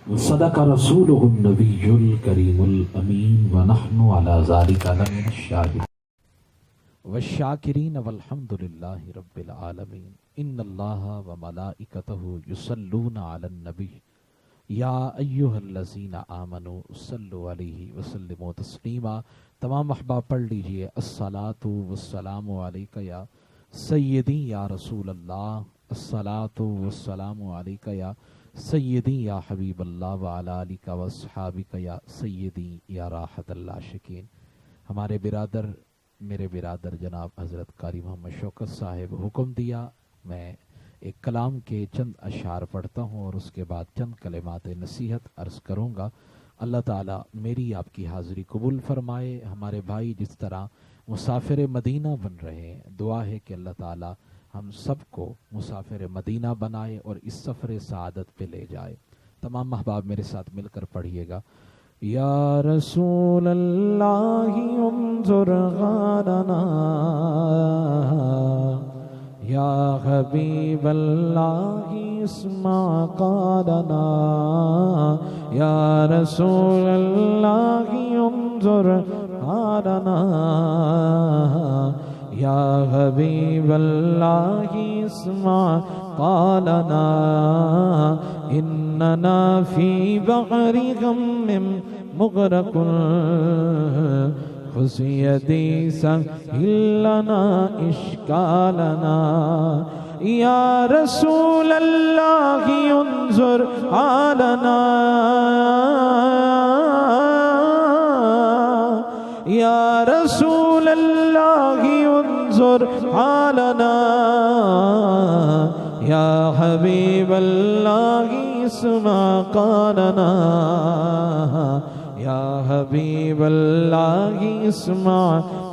صدق رسوله النبي الكريم الأمين ونحن على ذلك لمن الشاهدين والشاكرين والحمد لله رب العالمين إن الله وملائكته يصلون على النبي یا ایھا الذین آمنوا صلوا علیہ وسلموا تسلیما۔ تمام احباب پڑھ لیجئے الصلاۃ والسلام علیک یا سیدی یا رسول اللہ، الصلاۃ والسلام علیک یا سیدی یا حبیب اللہ وعلی آلک واصحابک یا سیدی یا راحت العاشقین۔ ہمارے برادر، میرے برادر جناب حضرت قاری محمد شوکت صاحب حکم دیا میں ایک کلام کے چند اشعار پڑھتا ہوں اور اس کے بعد چند کلمات نصیحت عرض کروں گا۔ اللہ تعالیٰ میری آپ کی حاضری قبول فرمائے۔ ہمارے بھائی جس طرح مسافر مدینہ بن رہے ہیں، دعا ہے کہ اللہ تعالیٰ ہم سب کو مسافر مدینہ بنائے اور اس سفر سعادت پہ لے جائے۔ تمام احباب میرے ساتھ مل کر پڑھیے گا۔ یا رسول اللہ انظر غارنا، یا حبیب اللہ اسمع قالنا، یا رسول اللہ انظر حالنا، یا حبیب اللہ اسمع قالنا، اننا فی بحر غم مغرق خذ یدی سہل لنا اشکالنا، یا رسول اللہ انظر حالنا، یا رسول اللہ انظر حالنا، یا حبیب اللہ اسمع قالنا، یا حبیب اللہ اسمع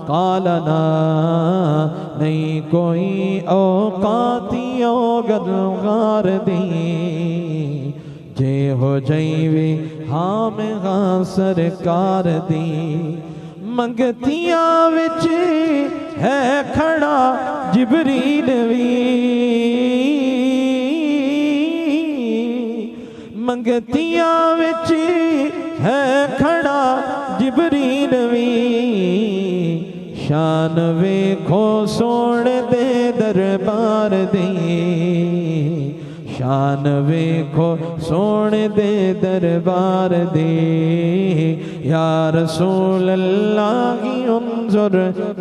قالنا، نہیں کوئی اوقاتی اوگد غار دی، جے ہو جائیوی ہام غا سرکار دی، منگتیاں وچ ہے کھڑا جبریل وی، منگتیاں وچ ہے کھڑا جبریل وی، شان ویکھو سونے دے دربار دی، شان ویکھو سونے دے دربار دی، یا رسول اللہ انظر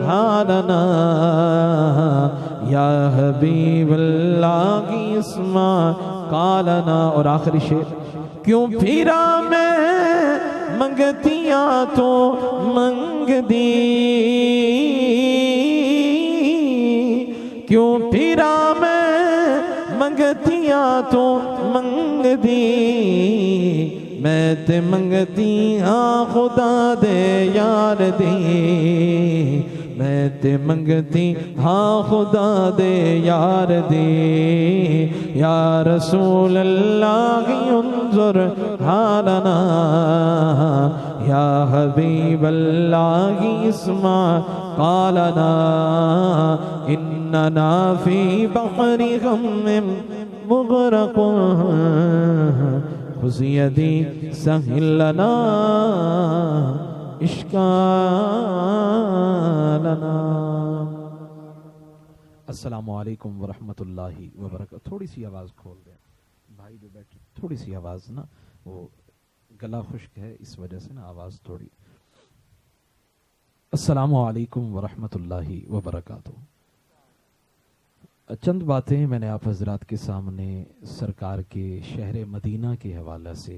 حالنا، یا حبیب اللہ اسمع قالنا۔ اور آخری شعر، کیوں پھرا میں منگتیاں تو منگ دی، کیوں پھرا میں منگتیاں تو منگ دی، میں تے منگتی ہاں خدا دے یار دی، میں تے منگتی ہاں خدا دے یار دی، یا رسول اللہ انظر حالنا، یا حبیب اللہ اسمع قالنا، اننا فی بحر غم مغرق خذ یدی سہل لنا اشکالنا۔ السلام علیکم ورحمۃ اللہ وبرکاتہ۔ تھوڑی سی آواز کھول دیں بھائی جو بیٹھے، تھوڑی سی آواز نا، وہ گلا خشک ہے اس وجہ سے نا آواز تھوڑی۔ السلام علیکم ورحمۃ اللہ وبرکاتہ۔ چند باتیں میں نے آپ حضرات کے سامنے سرکار کے شہر مدینہ کے حوالے سے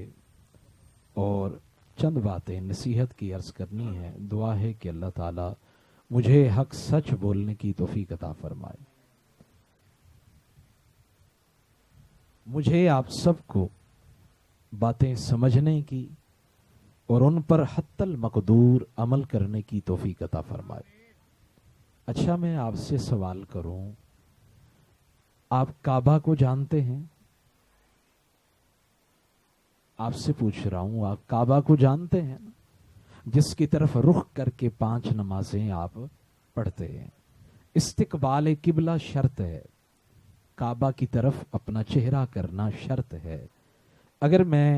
اور چند باتیں نصیحت کی عرض کرنی ہے۔ دعا ہے کہ اللہ تعالیٰ مجھے حق سچ بولنے کی توفیق عطا فرمائے، مجھے آپ سب کو باتیں سمجھنے کی اور ان پر حتی المقدور عمل کرنے کی توفیق عطا فرمائے۔ اچھا، میں آپ سے سوال کروں، آپ کعبہ کو جانتے ہیں؟ آپ سے پوچھ رہا ہوں، آپ کعبہ کو جانتے ہیں؟ جس کی طرف رخ کر کے 5 نمازیں آپ پڑھتے ہیں۔ استقبال قبلہ شرط ہے، کعبہ کی طرف اپنا چہرہ کرنا شرط ہے۔ اگر میں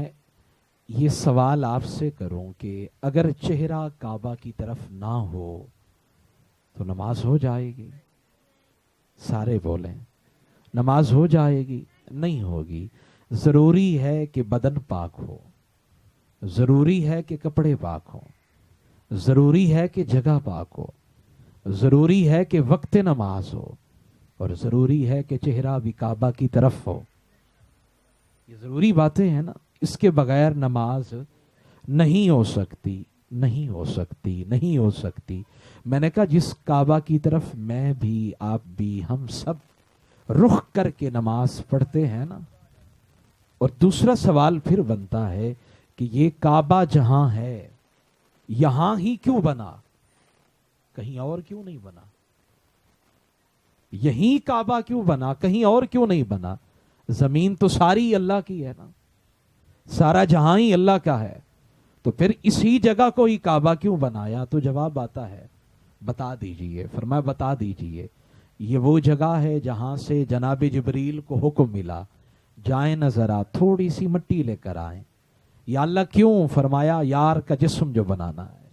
یہ سوال آپ سے کروں کہ اگر چہرہ کعبہ کی طرف نہ ہو تو نماز ہو جائے گی؟ سارے بولیں نماز ہو جائے گی؟ نہیں ہوگی۔ ضروری ہے کہ بدن پاک ہو، ضروری ہے کہ کپڑے پاک ہوں، ضروری ہے کہ جگہ پاک ہو، ضروری ہے کہ وقت نماز ہو، اور ضروری ہے کہ چہرہ بھی کعبہ کی طرف ہو۔ یہ ضروری باتیں ہیں نا، اس کے بغیر نماز نہیں ہو سکتی، نہیں ہو سکتی، نہیں ہو سکتی۔ میں نے کہا جس کعبہ کی طرف میں بھی، آپ بھی، ہم سب رخ کر کے نماز پڑھتے ہیں نا، اور دوسرا سوال پھر بنتا ہے کہ یہ کعبہ جہاں ہے یہاں ہی کیوں بنا، کہیں اور کیوں نہیں بنا؟ یہیں کعبہ کیوں بنا، کہیں اور کیوں نہیں بنا؟ زمین تو ساری اللہ کی ہے نا، سارا جہاں ہی اللہ کا ہے، تو پھر اسی جگہ کو ہی کعبہ کیوں بنایا؟ تو جواب آتا ہے، بتا دیجئے، فرمایا بتا دیجئے، یہ وہ جگہ ہے جہاں سے جناب جبریل کو حکم ملا، جائیں نہ ذرا تھوڑی سی مٹی لے کر آئیں۔ یا اللہ کیوں؟ فرمایا یار کا جسم جو بنانا ہے،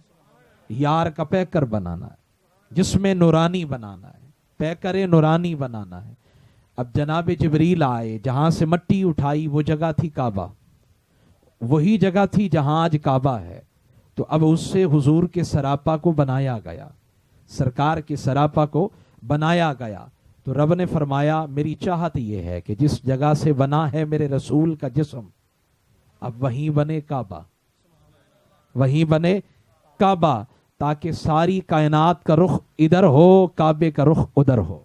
یار کا پیکر بنانا ہے، جسم نورانی بنانا ہے، پیکر نورانی بنانا ہے۔ اب جناب جبریل آئے، جہاں سے مٹی اٹھائی وہ جگہ تھی کعبہ، وہی جگہ تھی جہاں آج کعبہ ہے، تو اب اس سے حضور کے سراپا کو بنایا گیا، سرکار کے سراپا کو بنایا گیا۔ تو رب نے فرمایا میری چاہت یہ ہے کہ جس جگہ سے بنا ہے میرے رسول کا جسم، اب وہیں بنے کعبہ، وہیں بنے کعبہ، تاکہ ساری کائنات کا رخ ادھر ہو، کعبے کا رخ ادھر ہو،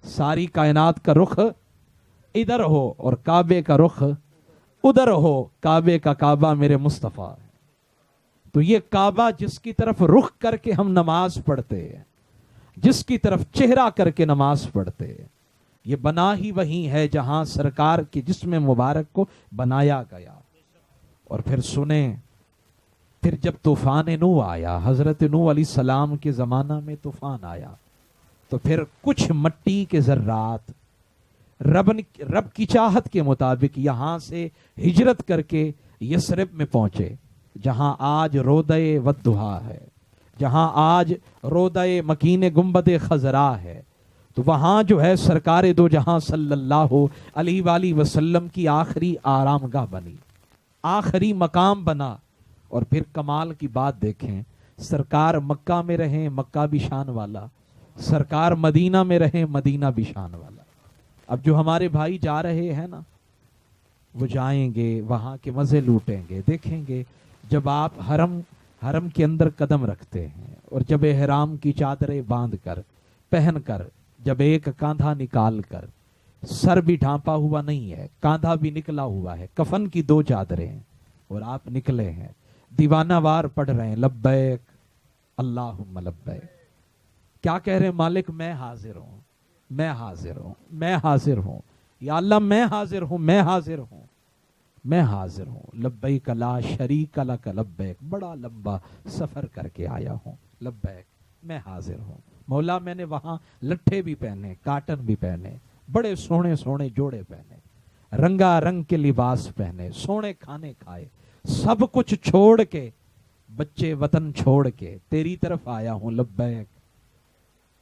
ساری کائنات کا رخ ادھر ہو اور کعبے کا رخ ادھر ہو۔ کعبے کا کعبہ میرے مصطفیٰ ہے۔ تو یہ کعبہ جس کی طرف رخ کر کے ہم نماز پڑھتے ہیں، جس کی طرف چہرہ کر کے نماز پڑھتے ہیں، یہ بنا ہی وہیں ہے جہاں سرکار کے جسم مبارک کو بنایا گیا۔ اور پھر سنیں، پھر جب طوفان نوح آیا، حضرت نوح علیہ السلام کے زمانہ میں طوفان آیا، تو پھر کچھ مٹی کے ذرات رب کی چاہت کے مطابق یہاں سے ہجرت کر کے یثرب میں پہنچے، جہاں آج روضہ والدہا ہے، جہاں آج روضہ مکین گنبد خضرا ہے۔ تو وہاں جو ہے سرکار دو جہاں صلی اللہ علیہ وآلہ وسلم کی آخری آرام گاہ بنی، آخری مقام بنا۔ اور پھر کمال کی بات دیکھیں، سرکار مکہ میں رہیں، مکہ بھی شان والا، سرکار مدینہ میں رہیں، مدینہ بھی شان والا۔ اب جو ہمارے بھائی جا رہے ہیں نا، وہ جائیں گے، وہاں کے مزے لوٹیں گے، دیکھیں گے جب آپ حرم کے اندر قدم رکھتے ہیں، اور جب احرام کی چادریں باندھ کر، پہن کر، جب ایک کاندھا نکال کر، سر بھی ڈھانپا ہوا نہیں ہے، کاندھا بھی نکلا ہوا ہے، کفن کی دو چادریں ہیں، اور آپ نکلے ہیں، دیوانہ وار پڑھ رہے ہیں، لبیک اللہم لبیک، کیا کہہ رہے ہیں؟ مالک میں حاضر ہوں، میں حاضر ہوں، میں حاضر ہوں، یا اللہ میں حاضر ہوں، میں حاضر ہوں، میں حاضر ہوں، لبیک لا شریک لک لبیک، بڑا لمبا سفر کر کے آیا ہوں، لبیک میں حاضر ہوں مولا۔ میں نے وہاں لٹھے بھی پہنے، کاٹن بھی پہنے، بڑے سونے سونے جوڑے پہنے، رنگا رنگ کے لباس پہنے، سونے کھانے کھائے، سب کچھ چھوڑ کے، بچے وطن چھوڑ کے تیری طرف آیا ہوں، لبیک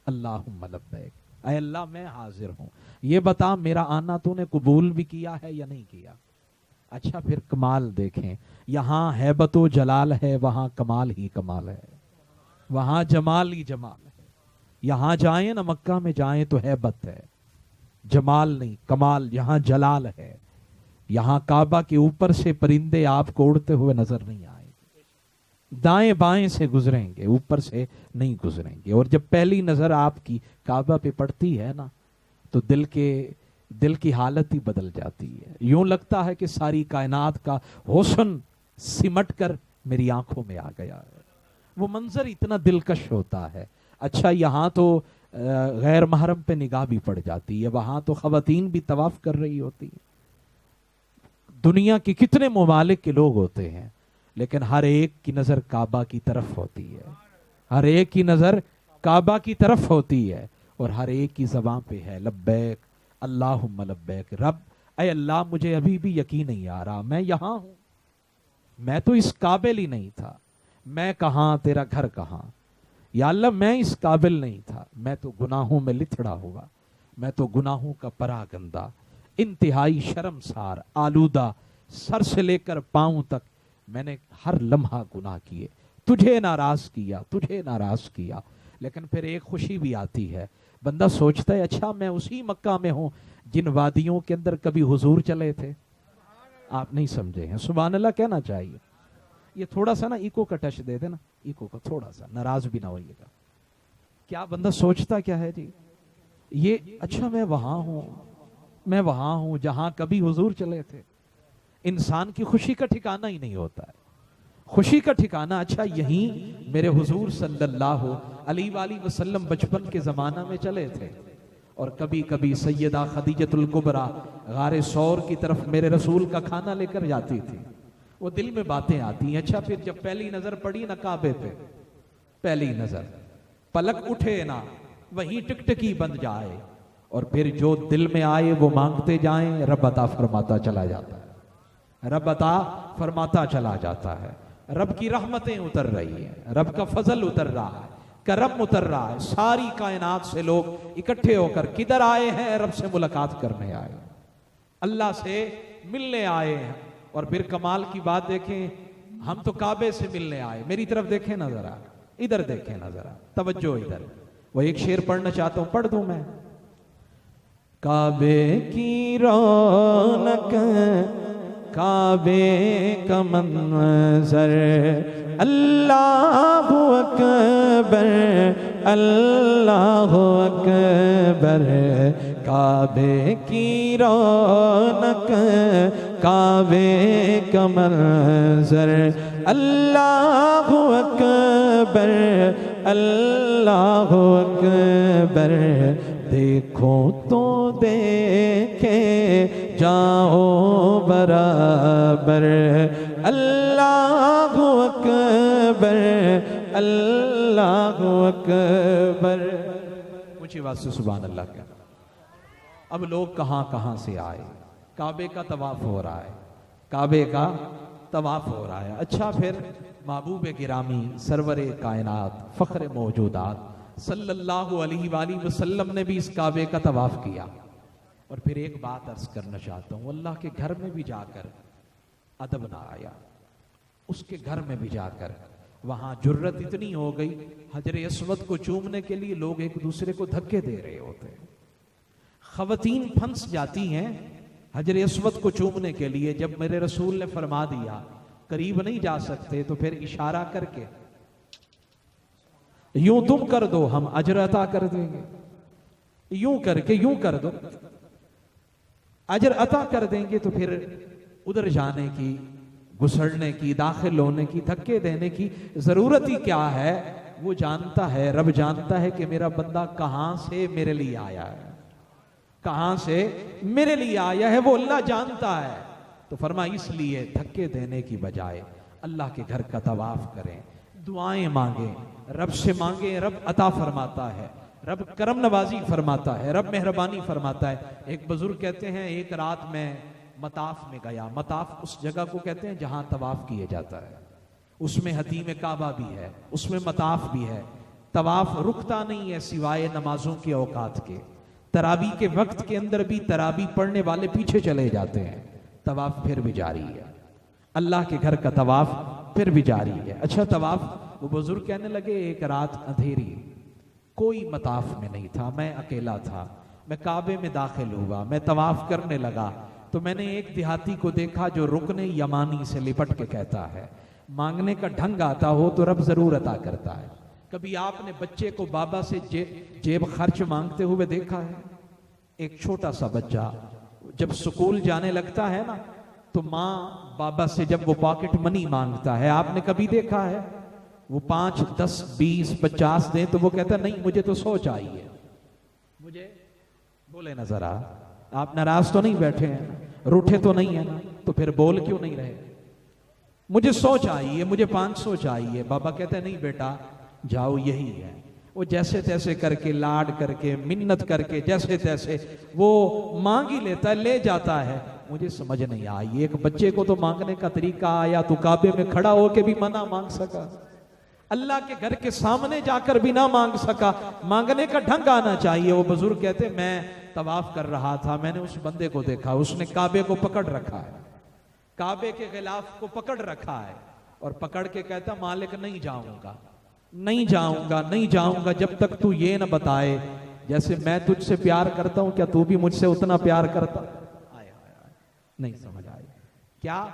اللہم لبیک، اے اللہ میں حاضر ہوں، یہ بتا میرا آنا تو نے قبول بھی کیا ہے یا نہیں کیا؟ اچھا پھر کمال دیکھیں، یہاں ہیبت و جلال ہے، وہاں کمال ہی کمال ہے، وہاں جمال ہی جمال ہے۔ یہاں جائیں نا، مکہ میں جائیں تو ہیبت ہے، جمال نہیں، کمال، یہاں جلال ہے۔ یہاں کعبہ کے اوپر سے پرندے آپ کو اڑتے ہوئے نظر نہیں آئیں گے، دائیں بائیں سے گزریں گے، اوپر سے نہیں گزریں گے۔ اور جب پہلی نظر آپ کی کعبہ پہ پڑتی ہے نا، تو دل کی حالت ہی بدل جاتی ہے، یوں لگتا ہے کہ ساری کائنات کا حسن سمٹ کر میری آنکھوں میں آ گیا ہے، وہ منظر اتنا دلکش ہوتا ہے۔ اچھا یہاں تو غیر محرم پہ نگاہ بھی پڑ جاتی ہے، وہاں تو خواتین بھی طواف کر رہی ہوتی ہیں، دنیا کے کتنے ممالک کے لوگ ہوتے ہیں، لیکن ہر ایک کی نظر کعبہ کی طرف ہوتی ہے، ہر ایک کی نظر کعبہ کی طرف ہوتی ہے، اور ہر ایک کی زبان پہ ہے لبیک اللہم لبیک۔ رب اے اللہ مجھے ابھی بھی یقین نہیں آ رہا، میں یہاں ہوں، میں تو اس قابل ہی نہیں تھا، میں کہاں تیرا گھر کہاں، یا اللہ میں اس قابل نہیں تھا، میں تو گناہوں میں لتھڑا ہوا، میں تو گناہوں کا پراگندہ، انتہائی شرمسار، آلودہ، سر سے لے کر پاؤں تک میں نے ہر لمحہ گناہ کیے، تجھے ناراض کیا، تجھے ناراض کیا۔ لیکن پھر ایک خوشی بھی آتی ہے، بندہ سوچتا ہے اچھا میں اسی مکہ میں ہوں جن وادیوں کے اندر کبھی حضور چلے تھے۔ آپ نہیں سمجھے ہیں، سبحان اللہ کہنا چاہیے۔ یہ تھوڑا سا نا ایکو کا ٹچ دے دے نا، ایکو کا تھوڑا سا، ناراض بھی نہ ہوئیے گا۔ کیا بندہ سوچتا کیا ہے جی، یہ اچھا میں وہاں ہوں، میں وہاں ہوں جہاں کبھی حضور چلے تھے۔ انسان کی خوشی کا ٹھکانہ ہی نہیں ہوتا ہے، خوشی کا ٹھکانہ اچھا یہیں میرے حضور صلی اللہ علیہ وآلہ وسلم بچپن کے زمانہ میں چلے تھے، اور کبھی کبھی سیدہ خدیجۃ الکبریٰ غار ثور کی طرف میرے رسول کا کھانا لے کر جاتی تھی۔ وہ دل میں باتیں آتی ہیں۔ اچھا پھر جب پہلی نظر پڑی نا کعبے پہ، پہلی نظر، پلک اٹھے نا وہیں ٹکٹکی بن جائے، اور پھر جو دل میں آئے وہ مانگتے جائیں، رب عطا فرماتا چلا جاتا ہے، رب عطا فرماتا چلا جاتا ہے۔ رب کی رحمتیں اتر رہی ہیں، رب کا فضل اتر رہا ہے، کرم اتر رہا ہے۔ ساری کائنات سے لوگ اکٹھے ہو کر کدھر آئے ہیں؟ رب سے ملاقات کرنے آئے، اللہ سے ملنے آئے ہیں۔ اور پھر کمال کی بات دیکھیں، ہم تو کعبے سے ملنے آئے۔ میری طرف دیکھیں نا ذرا، ادھر دیکھیں نا ذرا، توجہ ادھر۔ وہ ایک شعر پڑھنا چاہتا ہوں، پڑھ دوں میں۔ کعبے کی رونق، کعبے کا منظر، اللہ اکبر، اللہ اکبر، کعبے کی رونق، کعبے کا منظر، اللہ اکبر، اللہ اکبر، دیکھو تو دیکھے جاؤ برابر، اللہ اکبر، اللہ اکبر۔ اونچی آواز سے سبحان اللہ کہنا۔ اب لوگ کہاں کہاں سے آئے، کعبے کا طواف ہو رہا ہے، کعبے کا طواف ہو رہا ہے۔ اچھا پھر محبوب گرامی سرور کائنات فخر موجودات صلی اللہ علیہ وآلہ وسلم نے بھی اس کعبے کا طواف کیا۔ اور پھر ایک بات عرض کرنا چاہتا ہوں، اللہ کے گھر میں بھی جا کر ادب نہ آیا، اس کے گھر میں بھی جا کر وہاں جرت اتنی ہو گئی، حجر اسود کو چومنے کے لیے لوگ ایک دوسرے کو دھکے دے رہے ہوتے ہیں، خواتین پھنس جاتی ہیں حجر اسود کو چومنے کے لیے۔ جب میرے رسول نے فرما دیا قریب نہیں جا سکتے، تو پھر اشارہ کر کے یوں تم کر دو ہم اجر عطا کر دیں گے، یوں کر کے یوں کر دو اجر عطا کر دیں گے۔ تو پھر ادھر جانے کی، گھسڑنے کی، داخل ہونے کی، دھکے دینے کی ضرورت ہی کیا ہے؟ وہ جانتا ہے، رب جانتا ہے کہ میرا بندہ کہاں سے میرے لیے آیا ہے، کہاں سے میرے لیے آیا ہے، وہ اللہ جانتا ہے۔ تو فرمایا اس لیے دھکے دینے کی بجائے اللہ کے گھر کا طواف کریں، دعائیں مانگیں، رب سے مانگیں، رب عطا فرماتا ہے، رب کرم نوازی فرماتا ہے، رب مہربانی فرماتا ہے۔ ایک بزرگ کہتے ہیں ایک رات میں مطاف میں گیا، مطاف اس جگہ کو کہتے ہیں جہاں طواف کیے جاتا ہے، اس میں حتیم کعبہ بھی ہے، اس میں مطاف بھی ہے۔ طواف رکتا نہیں ہے سوائے نمازوں کے اوقات کے، تراویح کے وقت کے اندر بھی تراویح پڑھنے والے پیچھے چلے جاتے ہیں، طواف پھر بھی جاری ہے، اللہ کے گھر کا طواف پھر بھی جاری ہے۔ اچھا طواف، وہ بزرگ کہنے لگے ایک رات اندھیری، کوئی مطاف میں نہیں تھا، میں اکیلا تھا، میں کعبے میں داخل ہوا، میں طواف کرنے لگا تو میں نے ایک دیہاتی کو دیکھا جو رکن یمانی سے لپٹ کے کہتا ہے، مانگنے کا ڈھنگ آتا ہو تو رب ضرور عطا کرتا ہے۔ کبھی آپ نے بچے کو بابا سے جیب خرچ مانگتے ہوئے دیکھا ہے؟ ایک چھوٹا سا بچہ جب سکول جانے لگتا ہے نا تو ماں بابا سے جب وہ پاکٹ منی مانگتا ہے، آپ نے کبھی دیکھا ہے وہ 5 10 20 50 دیں تو وہ کہتا ہے نہیں مجھے تو 100 چاہیے، مجھے بولے نا ذرا، آپ ناراض تو نہیں بیٹھے ہیں، روٹھے تو نہیں ہیں نا، تو پھر بول کیوں نہیں رہے؟ مجھے 100 چاہیے، مجھے 500 چاہیے۔ بابا کہتا ہے نہیں بیٹا جاؤ یہی ہے، وہ جیسے تیسے کر کے لاڈ کر کے منت کر کے جیسے تیسے وہ مانگ ہی لیتا ہے، لے جاتا ہے۔ مجھے سمجھ نہیں آئی، ایک بچے کو تو مانگنے کا طریقہ آیا تو کعبے میں کھڑا ہو کے بھی منع مانگ سکا، اللہ کے گھر کے سامنے جا کر بھی نہ مانگ سکا، مانگنے کا ڈھنگ آنا چاہیے۔ وہ بزرگ کہتے میں طواف کر رہا تھا، میں نے اس بندے کو دیکھا، اس نے کعبے کو پکڑ رکھا ہے، کعبے کے غلاف کو پکڑ رکھا ہے، اور پکڑ کے کہتا مالک نہیں جاؤں گا، نہیں جاؤں گا، نہیں جاؤں گا جب تک تو یہ نہ بتائے جیسے میں تجھ سے پیار کرتا ہوں کیا تو بھی مجھ سے اتنا پیار کرتا؟ نہیں سمجھ آئی کیا؟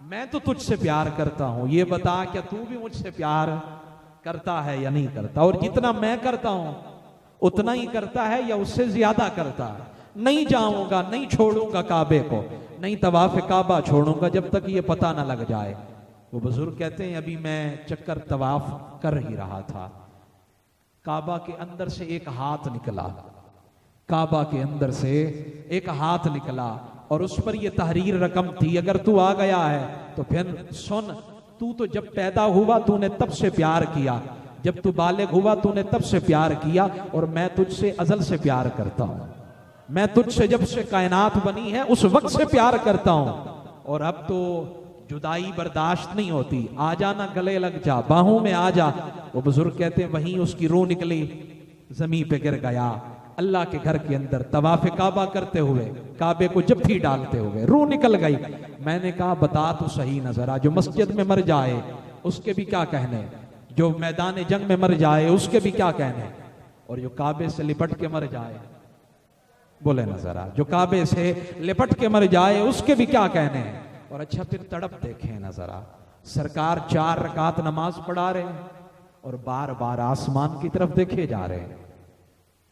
میں تو تجھ سے پیار کرتا ہوں، یہ بتا کیا تو بھی مجھ سے پیار کرتا ہے یا نہیں کرتا؟ اور جتنا میں کرتا ہوں اتنا ہی کرتا ہے یا اس سے زیادہ کرتا ہے؟ نہیں جاؤں گا، نہیں چھوڑوں گا کعبے کو، نہیں طواف کعبہ چھوڑوں گا جب تک یہ پتہ نہ لگ جائے۔ وہ بزرگ کہتے ہیں ابھی میں چکر طواف کر ہی رہا تھا، کعبہ کے اندر سے ایک ہاتھ نکلا، کعبہ کے اندر سے ایک ہاتھ نکلا، اور اس پر یہ تحریر رقم تھی، اگر تو آ گیا ہے تو پھر سن، تو جب پیدا ہوا تو نے تب سے پیار کیا، جب تو بالغ ہوا تو نے تب سے پیار کیا، اور میں تجھ سے ازل سے پیار کرتا ہوں، میں تجھ سے جب سے کائنات بنی ہے اس وقت سے پیار کرتا ہوں، اور اب تو جدائی برداشت نہیں ہوتی، آ جانا گلے لگ جا، باہوں میں آ جا۔ وہ بزرگ کہتے ہیں وہیں اس کی روح نکلی، زمین پہ گر گیا، اللہ کے گھر کے اندر طواف کعبہ کرتے ہوئے، کعبے کو جپھی ڈالتے ہوئے روح نکل گئی۔ میں نے کہا بتا تو صحیح نظر آ، جو مسجد میں مر جائے اس کے بھی کیا کہنے، جو میدان جنگ میں مر جائے اس کے بھی کیا کہنے، اور جو کعبے سے لپٹ کے مر جائے، بولے نظر آ، جو کعبے سے لپٹ کے مر جائے اس کے بھی کیا کہنے ہیں۔ اور اچھا پھر تڑپ دیکھیں نظر آ، سرکار 4 رکعت نماز پڑھا رہے ہیں اور بار بار آسمان کی طرف دیکھے جا رہے ہیں،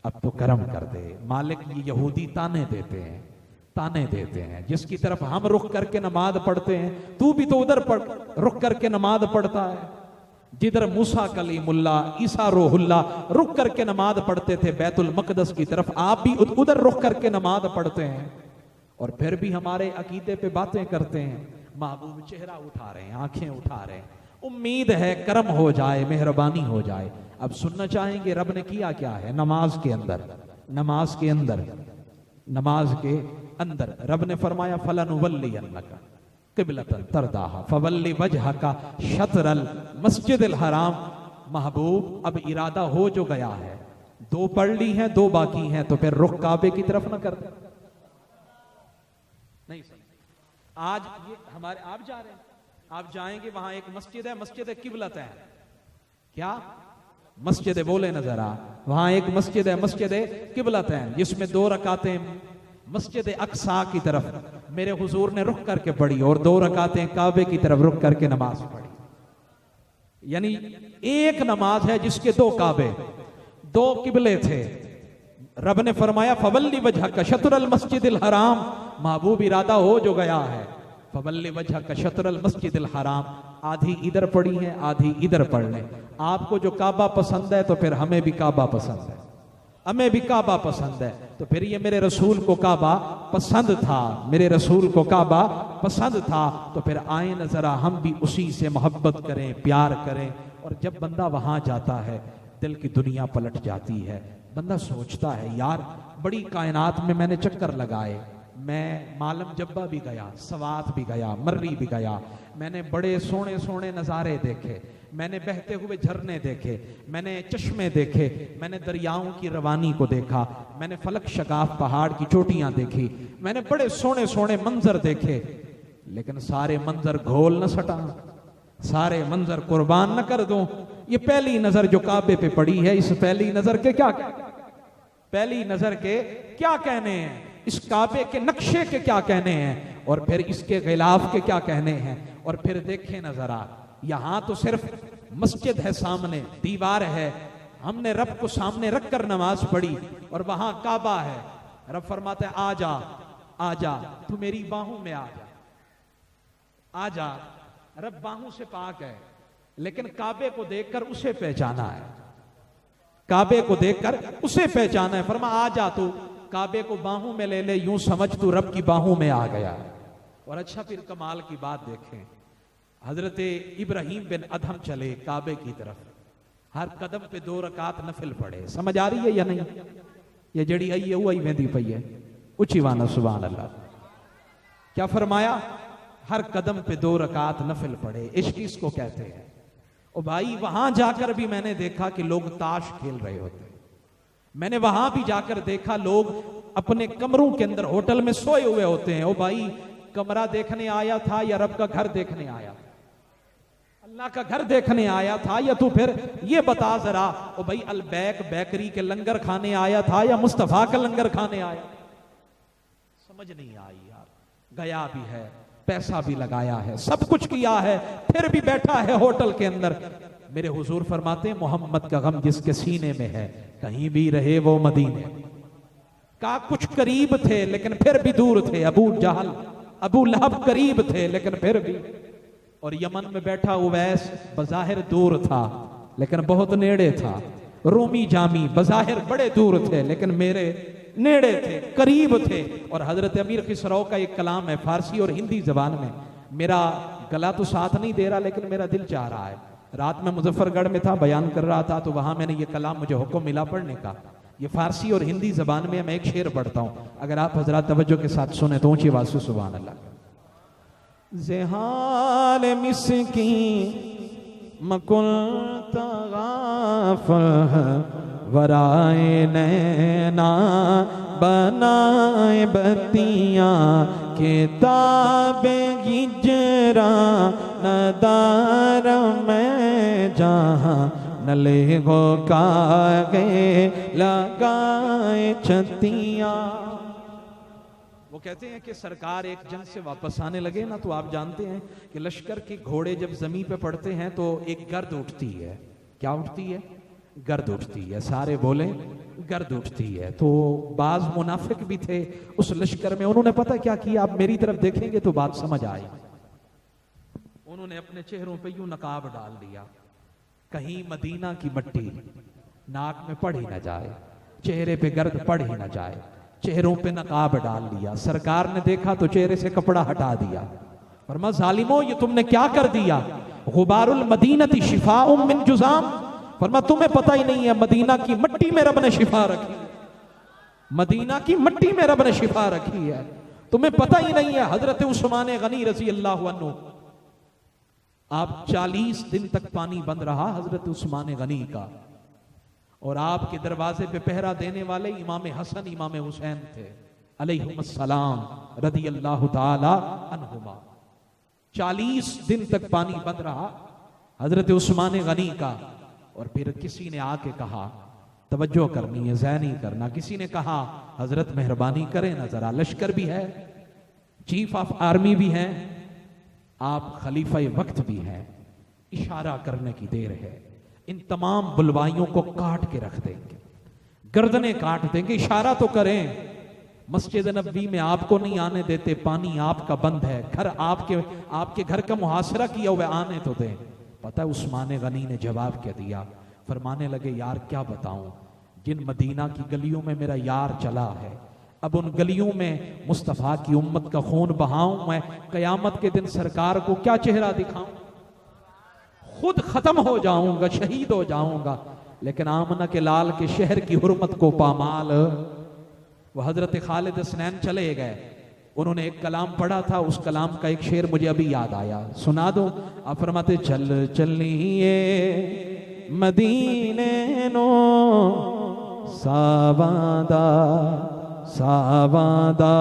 اب تو کرم کر دے مالک۔ یہ یہودی تانے دیتے ہیں، تانے دیتے ہیں، جس کی طرف ہم رخ کر کے نماز پڑھتے ہیں تو بھی تو ادھر رخ کر کے نماز پڑھتا ہے، جدھر موسیٰ کلیم اللہ، عیسیٰ روح اللہ رخ کر کے نماز پڑھتے تھے بیت المقدس کی طرف، آپ بھی ادھر رخ کر کے نماز پڑھتے ہیں، اور پھر بھی ہمارے عقیدے پہ باتیں کرتے ہیں۔ محبوب چہرہ اٹھا رہے ہیں، آنکھیں اٹھا رہے ہیں، امید ہے کرم ہو جائے، مہربانی ہو جائے۔ اب سننا چاہیں گے رب نے کیا کیا ہے نماز کے اندر، نماز کے اندر، نماز کے اندر رب نے فرمایا فَلَنُوَلِّيَنَّكَ قِبْلَةً تَرْضَاهَا فَوَلِّ وَجْهَكَ شَطْرَ الْمَسْجِدِ الْحَرَامِ۔ محبوب اب ارادہ ہو جو گیا ہے، 2 پڑھ لی ہیں، 2 باقی ہیں، تو پھر رخ کعبے کی طرف نہ کر دیں، نہیں سمجھ۔ آج یہ ہمارے آپ جا رہے ہیں، آپ جائیں گے وہاں ایک مسجد ہے، مسجد قبلۃ ہے، کیا مسجد بولے نظر آ، وہاں ایک مسجد ہے، مسجد قبلۃ ہے، جس میں 2 رکعتیں مسجد اقصی کی طرف میرے حضور نے رخ کر کے پڑھی، اور 2 رکعتیں کعبے کی طرف رخ کر کے نماز پڑھی۔ یعنی ایک نماز ہے جس کے 2 کعبے، 2 قبلے تھے۔ رب نے فرمایا فَوَلِّ وَجْهَكَ شَطْرَ الْمَسْجِدِ الْحَرَامِ، محبوب ارادہ ہو جو گیا ہے، فَوَلِّ وَجْهَكَ شَطْرَ الْمَسْجِدِ الْحَرَامِ، آدھی ادھر پڑھی ہیں آدھی ادھر پڑھ لیں۔ آپ کو جو کعبہ پسند ہے تو پھر ہمیں بھی کعبہ پسند ہے، ہمیں بھی کعبہ پسند ہے، تو پھر یہ میرے رسول کو کعبہ پسند تھا، میرے رسول کو کعبہ پسند تھا، تو پھر آئیں ذرا ہم بھی اسی سے محبت کریں، پیار کریں۔ اور جب بندہ وہاں جاتا ہے دل کی دنیا پلٹ جاتی ہے، بندہ سوچتا ہے یار بڑی کائنات میں نے چکر لگائے، میں معلم جبہ بھی گیا، سوات بھی گیا، مری بھی گیا، میں نے بڑے سونے سونے نظارے دیکھے، میں نے بہتے ہوئے جھرنے دیکھے، میں نے چشمے دیکھے، میں نے دریاؤں کی روانی کو دیکھا، میں نے فلک شگاف پہاڑ کی چوٹیاں دیکھی، میں نے بڑے سونے سونے منظر دیکھے، لیکن سارے منظر گھول نہ سٹا، سارے منظر قربان نہ کر دوں۔ یہ پہلی نظر جو کعبے پہ پڑی ہے، اس پہلی نظر کے کیا پہلی نظر کے کیا کہنے ہیں، اس کعبے کے نقشے کے کیا کہنے ہیں، اور پھر اس کے غلاف کے کیا کہنے ہیں۔ اور پھر دیکھیں نہ ذرا، یہاں تو صرف مسجد ہے، سامنے دیوار ہے، ہم نے رب کو سامنے رکھ کر نماز پڑھی، اور وہاں کعبہ ہے۔ رب فرماتا ہے آ جا آ جا، تو میری باہوں میں آ جا، آ جا۔ رب باہوں سے پاک ہے، لیکن کعبے کو دیکھ کر اسے پہچانا ہے، کعبے کو دیکھ کر اسے پہچانا ہے۔ فرما آ جا، تو کعبے کو باہوں میں لے لے، یوں سمجھ تو رب کی باہوں میں آ گیا۔ اور اچھا پھر کمال کی بات دیکھیں، حضرت ابراہیم بن ادہم چلے کعبے کی طرف، ہر قدم پہ 2 رکعت نفل پڑھے. سمجھ آ رہی ہے یا نہیں؟ یہ جڑی آئی ہے وہی ویندی پئی ہے. اچھی وانا سبحان اللہ. کیا فرمایا؟ ہر قدم پہ 2 رکعت نفل پڑھے. عشق اس کو کہتے ہیں. او بھائی وہاں جا کر بھی میں نے دیکھا کہ لوگ تاش کھیل رہے ہوتے ہیں. میں نے وہاں بھی جا کر دیکھا لوگ اپنے کمروں کے اندر ہوٹل میں سوئے ہوئے ہوتے ہیں. او بھائی کمرہ دیکھنے آیا تھا یا رب کا گھر دیکھنے آیا؟ اللہ کا گھر دیکھنے آیا تھا یا تو پھر یہ بتا ذرا او بھائی البیک بیکری کے لنگر کھانے آیا تھا یا مصطفیٰ کا لنگر کھانے آیا؟ سمجھ نہیں آئی یار. گیا بھی ہے, پیسہ بھی لگایا ہے, سب کچھ کیا ہے, پھر بھی بیٹھا ہے ہوٹل کے اندر. میرے حضور فرماتے ہیں محمد کا غم جس کے سینے میں ہے کہیں بھی رہے وہ مدینے کا. کچھ قریب تھے لیکن پھر بھی دور تھے. ابو جہل ابو لہب قریب تھے لیکن پھر بھی. اور یمن میں بیٹھا اویس بظاہر دور تھا لیکن بہت نیڑے تھا. رومی جامی بظاہر بڑے دور تھے لیکن میرے نیڑے تھے, قریب تھے. اور حضرت امیر خسرو کا ایک کلام ہے فارسی اور ہندی زبان میں. میرا گلا تو ساتھ نہیں دے رہا لیکن میرا دل چاہ رہا ہے. رات میں مظفر گڑھ میں تھا, بیان کر رہا تھا تو وہاں میں نے یہ کلام مجھے حکم ملا پڑھنے کا. یہ فارسی اور ہندی زبان میں میں ایک شعر پڑھتا ہوں, اگر آپ حضرات توجہ کے ساتھ سنیں تو اونچی آواز سے سبحان اللہ. زحال مسکین مکن تغافل ورائے نینا بنائے بتیاں کتاب ہجراں ندار میں جہاں نلے گو کاغے لگائے چھتیاں. وہ کہتے ہیں کہ سرکار ایک جنگ سے واپس آنے لگے نا تو آپ جانتے ہیں کہ لشکر کے گھوڑے جب زمین پہ پڑتے ہیں تو ایک گرد اٹھتی ہے. کیا اٹھتی ہے؟ گرد اٹھتی ہے. سارے بولیں گرد اٹھتی ہے. تو بعض منافق بھی تھے اس لشکر میں, انہوں نے پتہ کیا کیا, آپ میری طرف دیکھیں گے تو بات سمجھ آئے. انہوں نے اپنے چہروں پہ یوں نقاب ڈال دیا کہیں مدینہ کی مٹی ناک میں پڑ ہی نہ جائے, چہرے پہ گرد پڑ ہی نہ جائے. چہروں پہ نقاب ڈال لیا. سرکار نے دیکھا تو چہرے سے کپڑا ہٹا دیا. فرمایا ظالمو یہ تم نے کیا کر دیا؟ غبار المدینہ شفاء من جذام. فرمایا تمہیں پتہ ہی نہیں ہے مدینہ کی مٹی میں رب نے شفا رکھی ہے. مدینہ کی مٹی میں رب نے شفا رکھی ہے. تمہیں پتہ ہی نہیں ہے. حضرت عثمان غنی رضی اللہ عنہ, آپ 40 دن تک پانی بند رہا حضرت عثمان غنی کا, اور آپ کے دروازے پہ پہرا دینے والے امام حسن امام حسین تھے علیہم السلام رضی اللہ تعالی عنہما. 40 دن تک پانی بند رہا حضرت عثمان غنی کا. اور پھر کسی نے آ کے کہا, توجہ کرنی ہے ضائع نہیں کرنا, کسی نے کہا حضرت مہربانی کریں نا ذرا, لشکر بھی ہے, چیف آف آرمی بھی ہیں, آپ خلیفہ وقت بھی ہیں, اشارہ کرنے کی دیر ہے, ان تمام بلوائیوں کو کاٹ کے رکھ دیں گے, گردنیں کاٹ دیں گے, اشارہ تو کریں. مسجد نبوی میں آپ کو نہیں آنے دیتے, پانی آپ کا بند ہے, گھر آپ کے گھر کا محاصرہ کیا ہوا, آنے تو دیں. پتہ عثمان غنی نے جواب کیا دیا, فرمانے لگے یار کیا بتاؤں, جن مدینہ کی گلیوں میں میرا یار چلا ہے, اب ان گلیوں میں مصطفیٰ کی امت کا خون بہاؤں میں, قیامت کے دن سرکار کو کیا چہرہ دکھاؤں, خود ختم ہو جاؤں گا, شہید ہو جاؤں گا. لیکن آمنہ کے لال کے شہر کی حرمت کو پامال. وہ حضرت خالد حسنین چلے گئے, انہوں نے ایک کلام پڑھا تھا, اس کلام کا ایک شعر مجھے ابھی یاد آیا, سنا دو. آپ فرماتے چل چلیے مدینے نو ساواندہ ساواندہ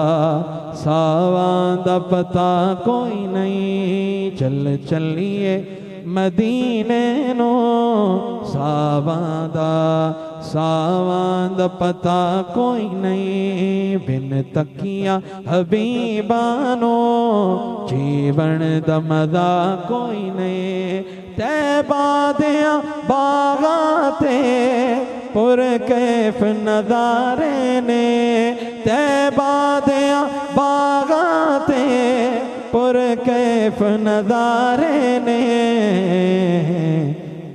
ساواندہ پتہ کوئی نہیں, چل چلیے مدینے نو ساواندہ ساواندہ پتہ کوئی نہیں, بن تکیا حبیبانو جیون دا مزہ کوئی نہیں. طیبہ دیاں باغاتے پر کیف نظارے نے, طیبہ دیاں باغاتے پر کیف نظارے نے,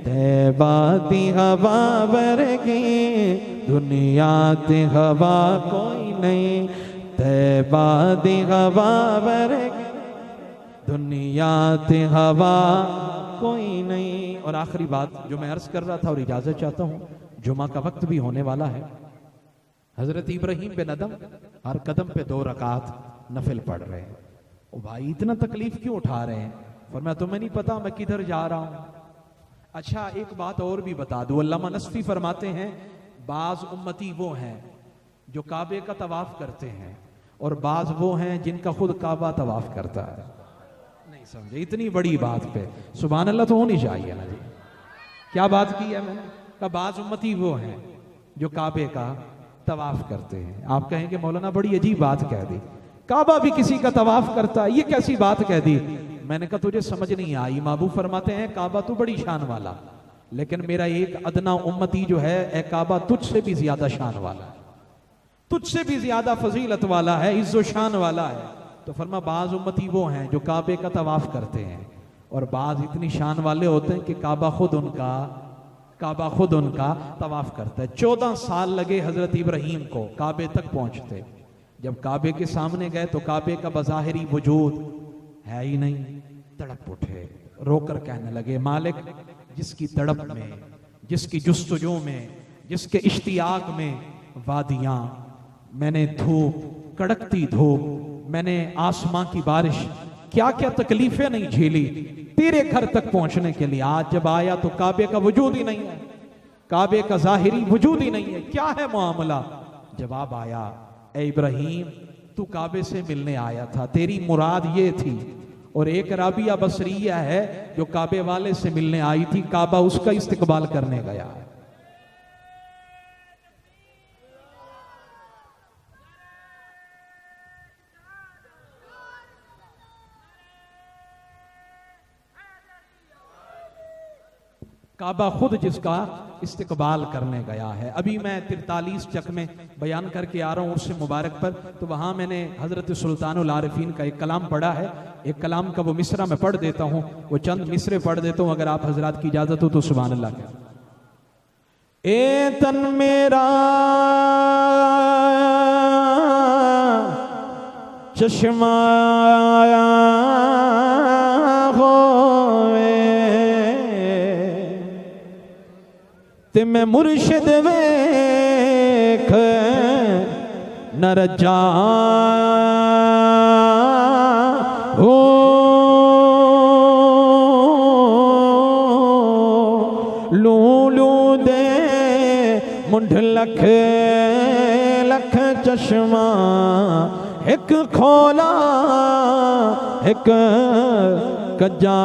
طیبہ دی ہوا ورگی دنیا دی ہوا کوئی نہیں, طیبہ دی ہوا ورگی دنیا دی ہوا کوئی نہیں. اور آخری بات جو میں عرض کر رہا تھا اور اجازت چاہتا ہوں، جمعہ کا وقت بھی ہونے والا ہے. حضرت ابراہیم بن ادم ہر قدم پہ 2 رکعت نفل پڑھ رہے ہیں. او بھائی اتنا تکلیف کیوں اٹھا رہے ہیں؟ فرمایا تمہیں نہیں پتا میں کدھر جا رہا ہوں؟ اچھا ایک بات اور بھی بتا دوں، علامہ نصفی فرماتے ہیں بعض امتی وہ ہیں جو کعبے کا طواف کرتے ہیں اور بعض وہ ہیں جن کا خود کعبہ طواف کرتا ہے. نہیں سمجھے؟ اتنی بڑی بات پہ سبحان اللہ تو ہونی چاہیے نا جی. کیا بات کی ہے میں نے کہا بعض امتی وہ ہیں جو کعبے کا طواف کرتے ہیں. آپ کہیں کہ مولانا بڑی عجیب بات کہہ دی، کعبہ بھی کسی کا طواف کرتا ہے، یہ کیسی بات کہہ دی؟ میں نے کہا تجھے سمجھ نہیں آئی. محبوب فرماتے ہیں کعبہ تو بڑی شان والا، لیکن میرا ایک ادنا امتی جو ہے اے کعبہ تجھ سے بھی زیادہ شان والا ہے، تجھ سے بھی زیادہ فضیلت والا ہے، عز و شان والا ہے. تو فرما بعض امتی وہ ہیں جو کعبے کا طواف کرتے ہیں اور بعض اتنی شان والے ہوتے ہیں کہ کعبہ خود ان کا طواف کرتا ہے. 14 سال لگے حضرت ابراہیم کو کعبے تک پہنچتے. جب کعبے کے سامنے گئے تو کعبے کا بظاہری وجود ہے ہی نہیں. تڑپ اٹھے، رو کر کہنے لگے مالک جس کی تڑپ میں، جس کی جستجو میں، جس کے اشتیاق میں وادیاں، میں نے دھوپ، کڑکتی دھوپ، میں نے آسماں کی بارش، کیا کیا تکلیفیں نہیں جھیلی تیرے گھر تک پہنچنے کے لیے. آج جب آیا تو کعبے کا وجود ہی نہیں ہے، کعبے کا ظاہری وجود ہی نہیں ہے. کیا ہے معاملہ؟ جواب آیا اے ابراہیم تو کعبے سے ملنے آیا تھا، تیری مراد یہ تھی. اور ایک رابعہ بصریہ ہے جو کعبے والے سے ملنے آئی تھی، کعبہ اس کا استقبال کرنے گیا. کعبہ خود جس کا استقبال کرنے گیا ہے. ابھی میں 43 چک میں بیان کر کے آ رہا ہوں عرس مبارک پر، تو وہاں میں نے حضرت سلطان العارفین کا ایک کلام پڑھا ہے. ایک کلام کا وہ مصرع میں پڑھ دیتا ہوں، وہ چند مصرے پڑھ دیتا ہوں، اگر آپ حضرات کی اجازت ہو تو سبحان اللہ کہہ. اے تن میرا چشمہ تے میں مرشد ویکھ نہ رجا لولو دے منڈ لکھ لکھ چشمہ ایک کھولا ایک کجا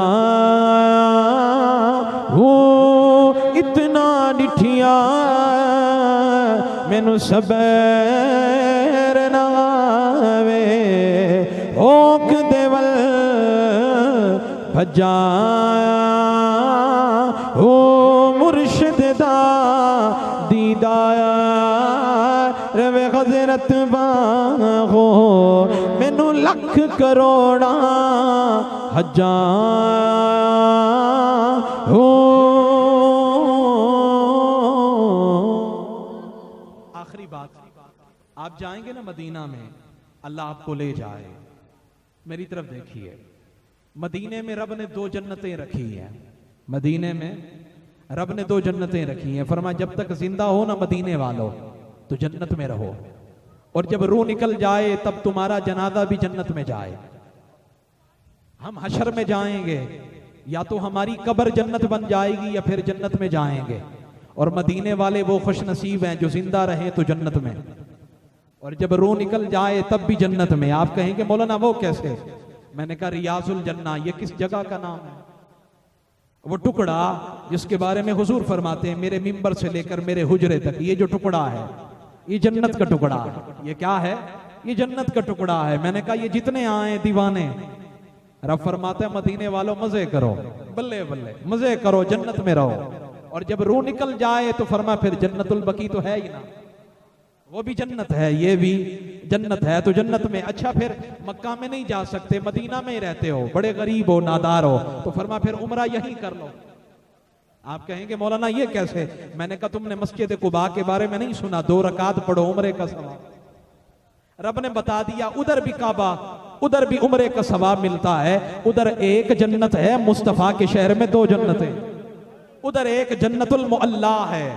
اتنا ڈٹھیا مینو صبر نہ آوے اوک دیول بھجا او مرشد دا دیدار روے غزرت باغو مینو لکھ کروڑا حجا او. آخری بات، آپ جائیں گے نا مدینہ میں، اللہ آپ کو لے جائے. میری طرف دیکھیے، مدینے میں رب نے 2 جنتیں رکھی ہیں. مدینے میں رب نے 2 جنتیں رکھی ہیں. فرمایا جب تک زندہ ہو نا مدینے والو تو جنت میں رہو، اور جب روح نکل جائے تب تمہارا جنازہ بھی جنت میں جائے. ہم حشر میں جائیں گے، یا تو ہماری قبر جنت بن جائے گی یا پھر جنت میں جائیں گے. اور مدینے والے وہ خوش نصیب ہیں جو زندہ رہیں تو جنت میں، اور جب روح نکل جائے تب بھی جنت میں. آپ کہیں کہ مولانا وہ کیسے؟ میں نے کہا ریاض الجنہ یہ کس جگہ کا نام ہے؟ وہ ٹکڑا جس کے بارے میں حضور فرماتے ہیں میرے ممبر سے لے کر میرے حجرے تک یہ جو ٹکڑا ہے یہ جنت کا ٹکڑا ہے. یہ کیا ہے؟ یہ جنت کا ٹکڑا ہے. میں نے کہا یہ جتنے آئے دیوانے، رب فرماتے ہیں مدینے والوں مزے کرو، بلے بلے مزے کرو، جنت میں رہو. اور جب روح نکل جائے تو فرما پھر جنت البقیع تو ہے ہی نا، وہ بھی جنت ہے، یہ بھی جنت ہے، تو جنت میں. اچھا پھر مکہ میں نہیں جا سکتے، مدینہ میں ہی رہتے ہو، بڑے غریب ہو، نادار ہو، تو فرما پھر عمرہ یہیں کر لو. آپ کہیں گے مولانا یہ کیسے؟ میں نے کہا تم نے مسجد قباء کے بارے میں نہیں سنا؟ 2 رکعت پڑھو عمرے کا ثواب. رب نے بتا دیا ادھر بھی کعبہ ادھر بھی عمرے کا ثواب ملتا ہے. ادھر ایک جنت ہے مصطفیٰ کے شہر میں 2 جنتیں. ادھر ایک جنت المعلا ہے,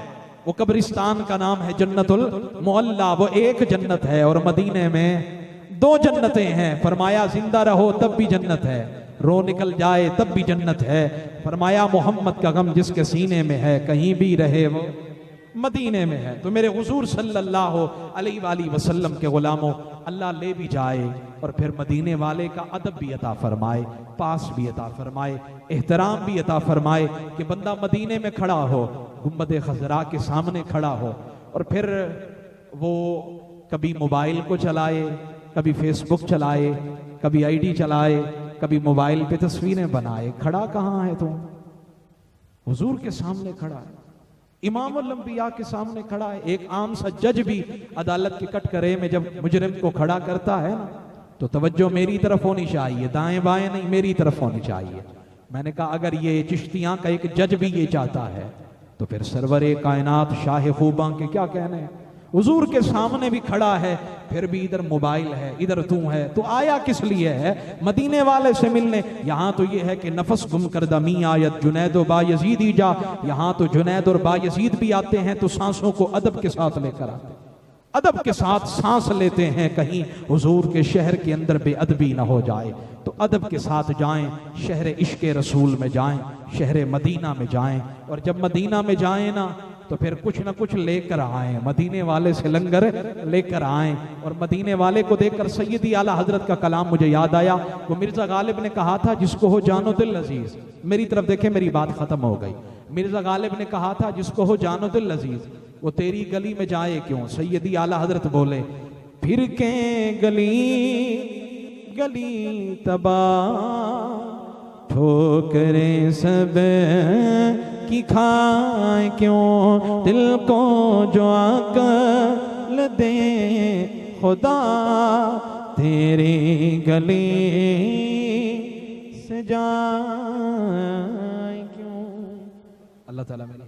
وہ قبرستان کا نام ہے جنت المعلا, وہ ایک جنت ہے. اور مدینے میں 2 جنتیں ہیں. فرمایا زندہ رہو تب بھی جنت ہے, رو نکل جائے تب بھی جنت ہے. فرمایا محمد کا غم جس کے سینے میں ہے کہیں بھی رہے وہ مدینے میں ہے. تو میرے حضور صلی اللہ علیہ وآلہ وسلم کے غلاموں, اللہ لے بھی جائے اور پھر مدینے والے کا ادب بھی عطا فرمائے, پاس بھی عطا فرمائے, احترام بھی عطا فرمائے کہ بندہ مدینے میں کھڑا ہو, گنبد خضرا کے سامنے کھڑا ہو, اور پھر وہ کبھی موبائل کو چلائے, کبھی فیس بک چلائے, کبھی آئی ڈی چلائے, کبھی موبائل پہ تصویریں بنائے. کھڑا کہاں ہے تو؟ حضور کے سامنے کھڑا ہے, امام الانبیاء کے سامنے کھڑا ہے. ایک عام سا جج بھی عدالت کے کٹ کرے میں جب مجرم کو کھڑا کرتا ہے نا, تو توجہ میری طرف ہونی چاہیے, دائیں بائیں نہیں, میری طرف ہونی چاہیے. میں نے کہا اگر یہ چشتیاں کا ایک جج بھی یہ چاہتا ہے تو پھر سرور کائنات شاہ خوباں کے کیا کہنے ہیں. حضور کے سامنے بھی کھڑا ہے, پھر بھی ادھر موبائل ہے, ادھر تو ہے. تو آیا کس لیے ہے؟ مدینے والے سے ملنے. یہاں تو یہ ہے کہ نفس گم کردہ می آیت جنید و با یزید جا, یہاں تو جنید اور با یزید بھی آتے ہیں تو سانسوں کو ادب کے ساتھ لے کر آتے ہیں, ادب کے ساتھ سانس لیتے ہیں, کہیں حضور کے شہر کے اندر بے ادبی نہ ہو جائے. تو ادب کے ساتھ جائیں, شہر عشق رسول میں جائیں, شہر مدینہ میں جائیں. اور جب مدینہ میں جائیں نا تو پھر کچھ نہ کچھ لے کر آئیں, مدینے والے سے لنگر لے کر آئیں. اور مدینے والے کو دیکھ کر سیدی اعلیٰ حضرت کا کلام مجھے یاد آیا. وہ مرزا غالب نے کہا تھا جس کو ہو جان و دل عزیز, میری طرف دیکھیں میری بات ختم ہو گئی. مرزا غالب نے کہا تھا جس کو ہو جان و دل عزیز وہ تیری گلی میں جائے کیوں. سیدی اعلیٰ حضرت بولے پھر کے گلی گلی تباہ, ٹھوکریں سب کی کھائیں کیوں, دل کو جو عقل دے خدا تیری گلی سے جائیں کیوں. اللہ تعالیٰ میری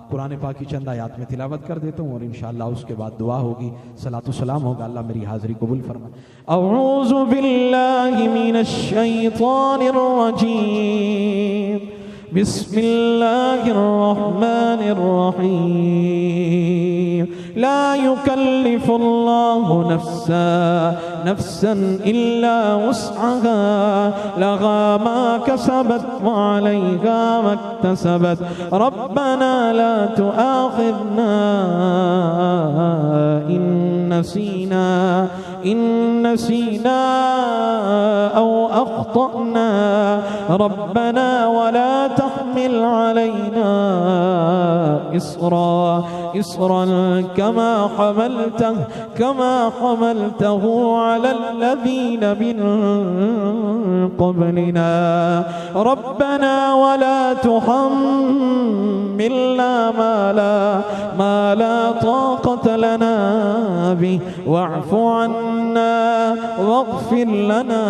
قرآن پاک کی چند آیات میں تلاوت کر دیتا ہوں اور انشاءاللہ اس کے بعد دعا ہوگی, صلاۃ و سلام ہوگا. اللہ میری حاضری قبول فرمائے. اعوذ باللہ من الشیطان الرجیم, بسم اللہ الرحمن الرحیم. لا يكلف الله نفسا إلا وسعها, لها ما كسبت وعليها ما اكتسبت. ربنا لا تؤاخذنا إن نسينا أو أخطأنا. ربنا ولا تحمل علينا إصرا كما حملته على الذين من قبلنا. ربنا ولا تحملنا ما لا طاقة لنا به, واعف عنا واغفر لنا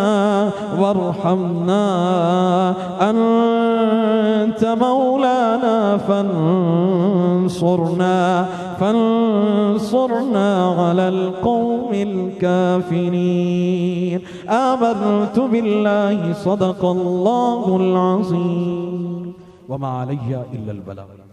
وارحمنا. أنت مولانا فانصرنا على القوم الكافرين. آمنت بالله صدق الله العظيم وما علي إلا البلاغ.